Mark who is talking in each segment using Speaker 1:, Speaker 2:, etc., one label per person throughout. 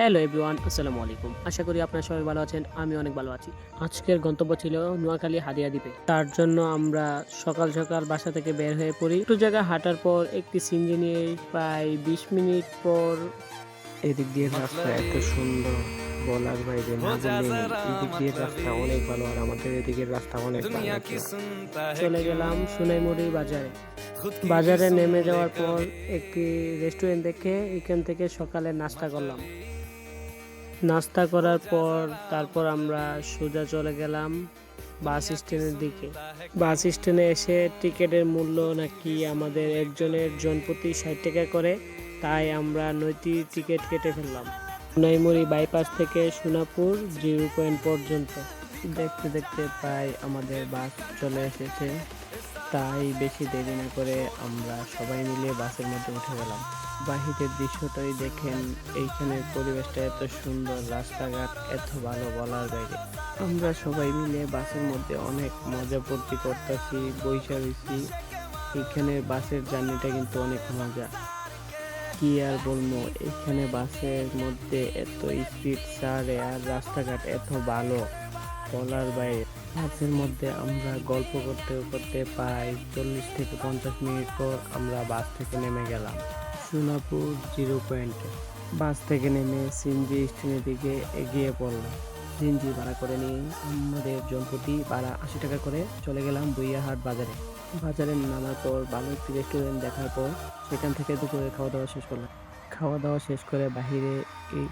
Speaker 1: Hello everyone, আসসালামু আলাইকুম। আশা করি আপনারা সবাই ভালো আছেন। আমি অনেক ভালো আছি। আজকের গন্তব্য ছিল নোয়াখালী হাদিয়া দ্বীপে। তার জন্য আমরা সকাল সকাল বাসা থেকে বের হয়ে পড়ি। একটু জায়গা হাঁটার পর একটি সিনজি নিয়ে প্রায় 20 মিনিট পর এদিক দিয়ে রাস্তা এত সুন্দর, বলার বাইরে, না বললেই নেই। এদিক দিয়ে রাস্তা অনেক ভালো আর আমাদের এদিকের রাস্তা অনেক ভালো। চলে গেলাম সোনাইমুড়ি বাজারে। বাজারে নেমে যাওয়ার পর একটি রেস্টুরেন্ট দেখে এখান থেকে সকালে নাস্তা করলাম। নাস্তা করার পর তারপর আমরা সোজা চলে গেলাম বাস স্ট্যান্ডের দিকে। বাস স্ট্যান্ডে এসে টিকিটের মূল্য নাকি আমাদের একজনের জনপ্রতি 60 টাকা করে, তাই আমরা 9টি টিকিট কেটে ফেললাম। সোনাইমুড়ি বাইপাস থেকে সোনাপুর 0 পয়েন্ট পর্যন্ত। দেখতে দেখতে প্রায় আমাদের বাস চলে এসেছে, তাই বেশি দেরি না করে আমরা সবাই মিলে বাসের মধ্যে উঠে গেলাম। বাহিরের দৃশ্যটাই দেখেন, এইখানের পরিবেশটা এত সুন্দর, রাস্তাঘাট এত ভালো, বলার বাইরে। আমরা সবাই মিলে বাসের মধ্যে অনেক মজা ফুর্তি করতেছি, বৈশা রয়েছি। এইখানের বাসের জার্নিটা কিন্তু অনেক মজা, কি আর বলবো। এখানে বাসের মধ্যে এত স্পিড ছাড়ে আর রাস্তাঘাট এত ভালো, বলার বাইরে। বাসের মধ্যে আমরা গল্প করতে করতে প্রায় 40 থেকে 50 মিনিট পর আমরা বাস থেকে নেমে গেলাম সোনাপুর 0 পয়েন্টে। বাস থেকে নেমে সিএনজি স্ট্যান্ডের দিকে এগিয়ে পড়লাম। সিএনজি ভাড়া করে নিয়ে আমাদের জনপ্রতি ভাড়া 80 টাকা করে চলে গেলাম বইয়াহাট বাজারে। বাজারে নামার পর ভালো একটি রেস্টুরেন্ট দেখার পর সেখান থেকে দুপুরে খাওয়া দাওয়া শেষ করলাম। খাওয়া দাওয়া শেষ করে বাহিরে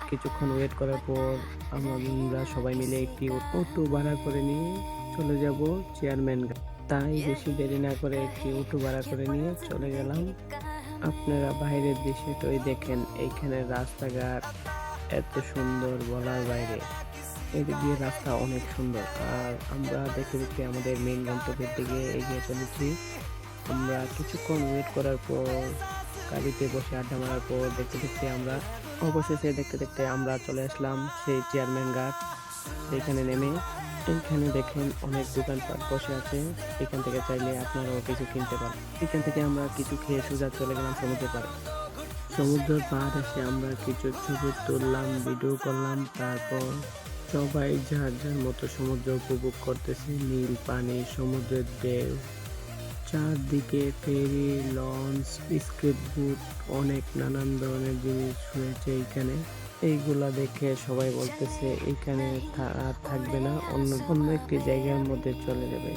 Speaker 1: কিছুক্ষণ ওয়েট করার পর আমরা সবাই মিলে একটি অটো ভাড়া করে নিয়ে চলে যাব চেয়ারম্যান ঘাট। তাই বেশি দেরি না করে একটি অটো ভাড়া করে নিয়ে চলে গেলাম। আপনারা বাইরের দৃশ্যটাই দেখেন, এইখানে রাস্তাঘাট এত সুন্দর, বলার বাইরে। এদিক দিয়ে রাস্তা অনেক সুন্দর আর আমরা দেখতে দেখতে আমাদের মেইন গন্তব্যের দিকে এগিয়ে চলেছি। আমরা কিছুক্ষণ ওয়েট করার পর গাড়িতে বসে আড্ডা মারার পর দেখতে দেখতে আমরা চলে আসলাম সেই চেয়ারম্যান ঘাট। সেখানে নেমে এইখানে দেখেন অনেক দোকানপাট বসে আছে, এখান থেকে চাইলে আপনারাও কিছু কিনতে পারেন। এখান থেকে আমরা কিছু খেয়ে সোজা চলে গেলাম সমুদ্রের পাড়ে। সমুদ্রের পাড় এসে আমরা কিছু ছবি তুললাম, ভিডিও করলাম। তারপর সবাই যার যার মতো সমুদ্র উপভোগ করতেছে, নীল পানি, সমুদ্রের ঢেউ, চারদিকে ফেরি, লঞ্চ, স্কেট বুট, অনেক নানান ধরনের জিনিস রয়েছে এইখানে। এইগুলা দেখে সবাই বলতেছে এইখানে আর থাকবে না, অন্য একটি জায়গার মধ্যে চলে যাবে।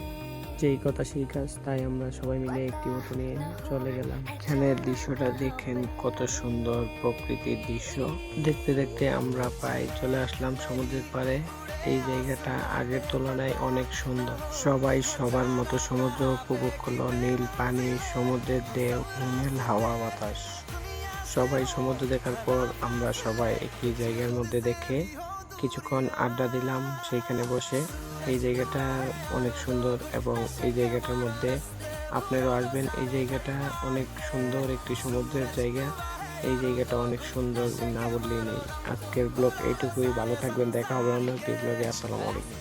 Speaker 1: যেই কথা সেই কাজ, তাই আমরা সবাই মিলে একটি অটো নিয়ে চলে গেলাম। এখানের দৃশ্যটা দেখেন, কত সুন্দর প্রকৃতির দৃশ্য। দেখতে দেখতে আমরা প্রায় চলে আসলাম সমুদ্রের পাড়ে। এই জায়গাটা আগের তুলনায় অনেক সুন্দর। সবাই সবার মতো সমুদ্র উপভোগ করলো, নীল পানি, সমুদ্রের ঢেউ, হিমেল হাওয়া বাতাস। সবাই সমুদ্র দেখার পর আমরা সবাই একটি জায়গার মধ্যে দেখে কিছুক্ষণ আড্ডা দিলাম সেইখানে বসে। এই জায়গাটা অনেক সুন্দর এবং এই জায়গাটার মধ্যে আপনারাও আসবেন। এই জায়গাটা অনেক সুন্দর, একটি সমুদ্রের জায়গা। এই জায়গাটা অনেক সুন্দর, না বললেই নেই। আজকের ব্লগ এইটুকুই। ভালো থাকবেন, দেখা হবে অন্য একটি ব্লগে। আসসালামু আলাইকুম।